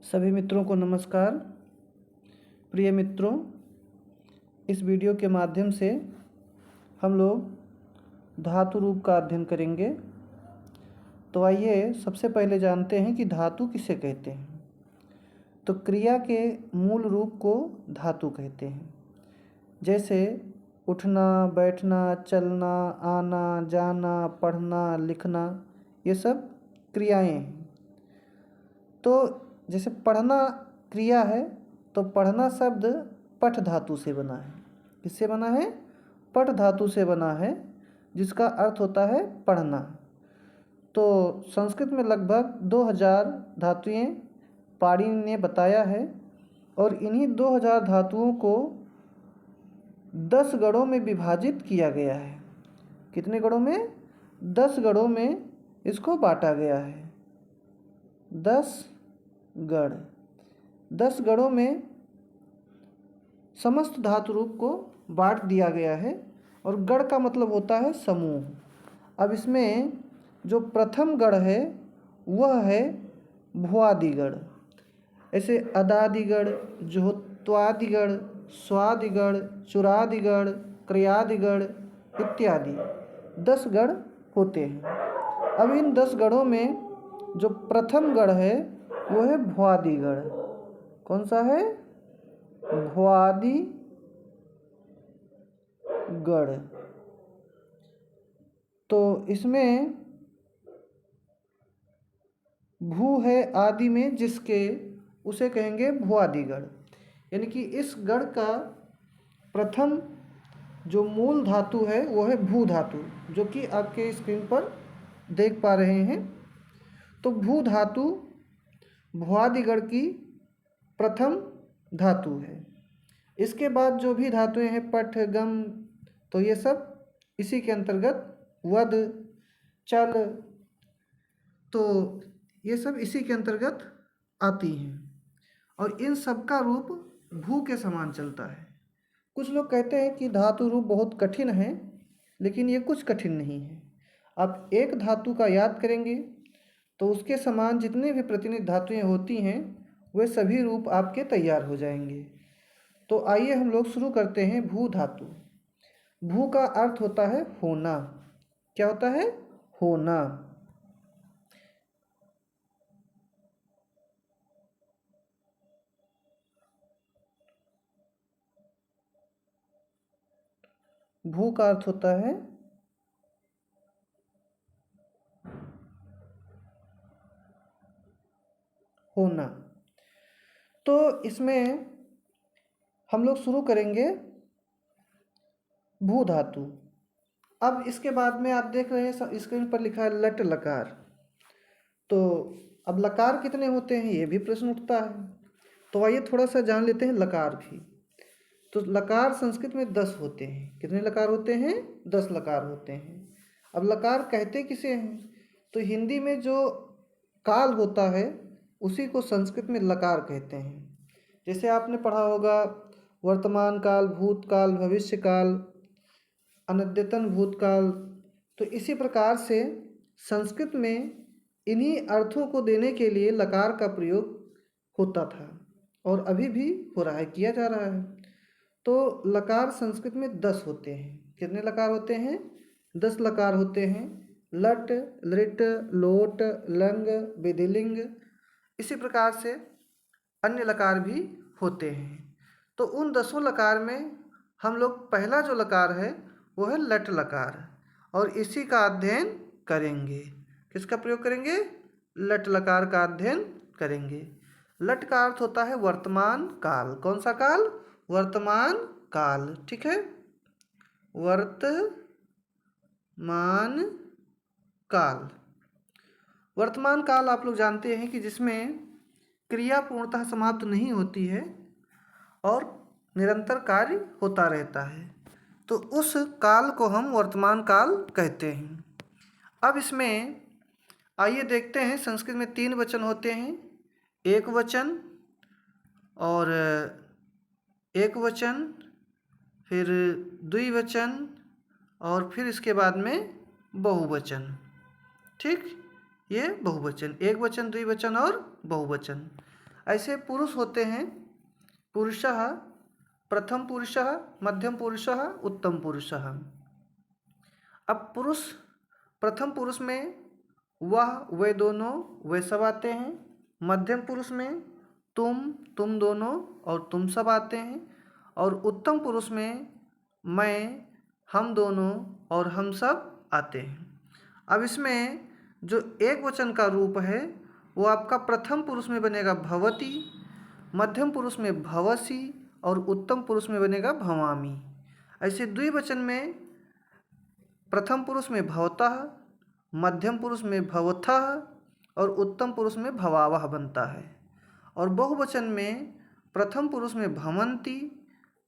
सभी मित्रों को नमस्कार। प्रिय मित्रों, इस वीडियो के माध्यम से हम लोग धातु रूप का अध्ययन करेंगे। तो आइए सबसे पहले जानते हैं कि धातु किसे कहते हैं। तो क्रिया के मूल रूप को धातु कहते हैं। जैसे उठना, बैठना, चलना, आना, जाना, पढ़ना, लिखना, ये सब क्रियाएं हैं। तो जैसे पढ़ना क्रिया है, तो पढ़ना शब्द पठ धातु से बना है। किससे बना है? पठ धातु से बना है, जिसका अर्थ होता है पढ़ना। तो संस्कृत में लगभग 2000 धातुएं पाणिनि ने बताया है, और इन्हीं 2000 धातुओं को 10 गणों में विभाजित किया गया है। कितने गणों में? 10 गणों में इसको बांटा गया है। 10 गण। 10 गणों में समस्त धातु रूप को बांट दिया गया है, और गण का मतलब होता है समूह। अब इसमें जो प्रथम गण है वह है भुआदिगण। ऐसे अदादिगण, जोत्वादिगण, स्वादिगण, चुरादिगण, क्रयादिगण इत्यादि 10 गण होते हैं। अब इन 10 गणों में जो प्रथम गण है वो है भुआदिगण। कौन सा है? भुआदिगण। तो इसमें भू है आदि में जिसके, उसे कहेंगे भुआदिगण। यानी कि इस गण का प्रथम जो मूल धातु है वो है भू धातु, जो कि आपके स्क्रीन पर देख पा रहे हैं। तो भू धातु भुआदिगण की प्रथम धातु है। इसके बाद जो भी धातुएं हैं पठ, गम, तो ये सब इसी के अंतर्गत, वद, चल, तो ये सब इसी के अंतर्गत आती हैं। और इन सब का रूप भू के समान चलता है। कुछ लोग कहते हैं कि धातु रूप बहुत कठिन है, लेकिन ये कुछ कठिन नहीं है। आप एक धातु का याद करेंगे तो उसके समान जितने भी प्रतिनिधि धातुएं होती हैं वे सभी रूप आपके तैयार हो जाएंगे। तो आइए हम लोग शुरू करते हैं। भू धातु। भू का अर्थ होता है होना। क्या होता है? होना। भू का अर्थ होता है होना। तो इसमें हम लोग शुरू करेंगे भू धातु। अब इसके बाद में आप देख रहे हैं स्क्रीन पर लिखा है लट लकार। तो अब लकार कितने होते हैं ये भी प्रश्न उठता है। तो आइए थोड़ा सा जान लेते हैं लकार भी। तो लकार संस्कृत में 10 होते हैं। कितने लकार होते हैं? 10 लकार होते हैं। अब लकार कहते किसे हैं? तो हिंदी में जो काल होता है उसी को संस्कृत में लकार कहते हैं। जैसे आपने पढ़ा होगा वर्तमान काल, भूतकाल, भविष्य काल, अनद्यतन भूतकाल। तो इसी प्रकार से संस्कृत में इन्हीं अर्थों को देने के लिए लकार का प्रयोग होता था, और अभी भी हो रहा है, किया जा रहा है। तो लकार संस्कृत में 10 होते हैं। कितने लकार होते हैं? 10 लकार होते हैं। लट, लृट, लोट, लंग, विधिलिंग, इसी प्रकार से अन्य लकार भी होते हैं। तो उन 10 लकार में हम लोग पहला जो लकार है वो है लट लकार, और इसी का अध्ययन करेंगे। किसका प्रयोग करेंगे? लट लकार का अध्ययन करेंगे। लट का अर्थ होता है वर्तमान काल। कौन सा काल? वर्तमान काल। ठीक है, वर्तमान काल। वर्तमान काल आप लोग जानते हैं कि जिसमें क्रिया पूर्णतः समाप्त नहीं होती है और निरंतर कार्य होता रहता है, तो उस काल को हम वर्तमान काल कहते हैं। अब इसमें आइए देखते हैं, संस्कृत में 3 वचन होते हैं। एक वचन, और एक वचन, फिर द्विवचन, और फिर इसके बाद में बहुवचन। ठीक, ये बहुवचन, एक वचन, द्विवचन और बहुवचन। ऐसे पुरुष होते हैं पुरुषः, प्रथम पुरुषः, मध्यम पुरुषः, उत्तम पुरुषः। अब पुरुष, प्रथम पुरुष में वह, वे दोनों, वे सब आते हैं। मध्यम पुरुष में तुम दोनों और तुम सब आते हैं। और उत्तम पुरुष में मैं, हम दोनों और हम सब आते हैं। अब इसमें जो एक वचन का रूप है वो आपका प्रथम पुरुष में बनेगा भवती, मध्यम पुरुष में भवसी और उत्तम पुरुष में बनेगा भवामी। ऐसे द्विवचन में प्रथम पुरुष में भवतः, मध्यम पुरुष में भवथः और उत्तम पुरुष में भवावह बनता है। और बहुवचन में प्रथम पुरुष में भवन्ति,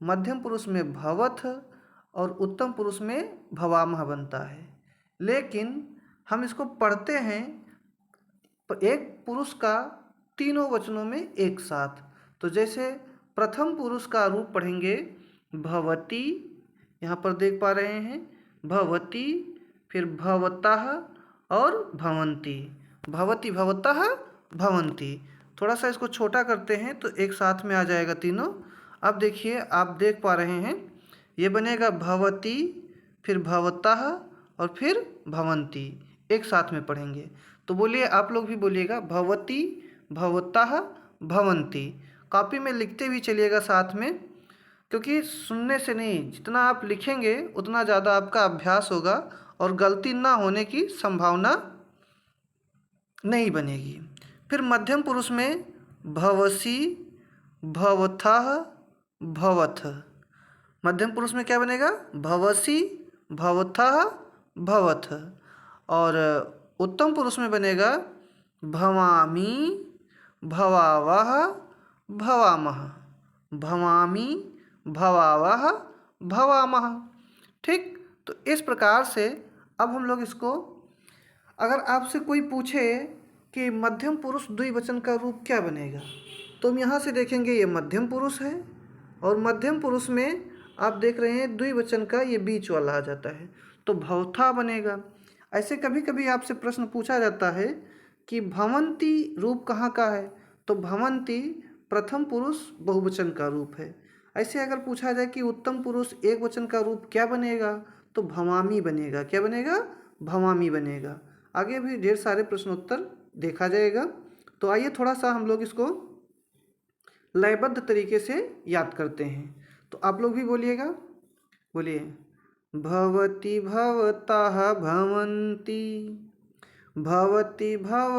मध्यम पुरुष में भवथ और उत्तम पुरुष में भवामह बनता है। लेकिन हम इसको पढ़ते हैं एक पुरुष का तीनों वचनों में एक साथ। तो जैसे प्रथम पुरुष का रूप पढ़ेंगे भवती, यहाँ पर देख पा रहे हैं भवती, फिर भवतः और भवन्ति, भवती भवतः भवन्ति। थोड़ा सा इसको छोटा करते हैं तो एक साथ में आ जाएगा तीनों। अब देखिए, आप देख पा रहे हैं ये बनेगा भवती, फिर भवतः और फिर भवन्ति, एक साथ में पढ़ेंगे। तो बोलिए, आप लोग भी बोलिएगा भवती भवतः भवन्ति। कॉपी में लिखते भी चलिएगा साथ में, क्योंकि सुनने से नहीं, जितना आप लिखेंगे उतना ज़्यादा आपका अभ्यास होगा और गलती ना होने की संभावना नहीं बनेगी। फिर मध्यम पुरुष में भवसी भवथः भवथ। मध्यम पुरुष में क्या बनेगा भवसी भवथः भवथ। और उत्तम पुरुष में बनेगा भवामी भवावह भवामह, भवामी भवावह भवामह। ठीक, तो इस प्रकार से अब हम लोग इसको, अगर आपसे कोई पूछे कि मध्यम पुरुष द्विवचन का रूप क्या बनेगा, तो हम यहाँ से देखेंगे ये मध्यम पुरुष है और मध्यम पुरुष में आप देख रहे हैं द्विवचन का ये बीच वाला आ जाता है, तो भवथा बनेगा। ऐसे कभी कभी आपसे प्रश्न पूछा जाता है कि भवन्ति रूप कहाँ का है, तो भवन्ति प्रथम पुरुष बहुवचन का रूप है। ऐसे अगर पूछा जाए कि उत्तम पुरुष एक वचन का रूप क्या बनेगा, तो भवामी बनेगा। क्या बनेगा? भवामी बनेगा। आगे भी ढेर सारे प्रश्नोत्तर देखा जाएगा। तो आइए थोड़ा सा हम लोग इसको लयबद्ध तरीके से याद करते हैं। तो आप लोग भी बोलिएगा, बोलिए भवति भवतः भवन्ति, भवति भव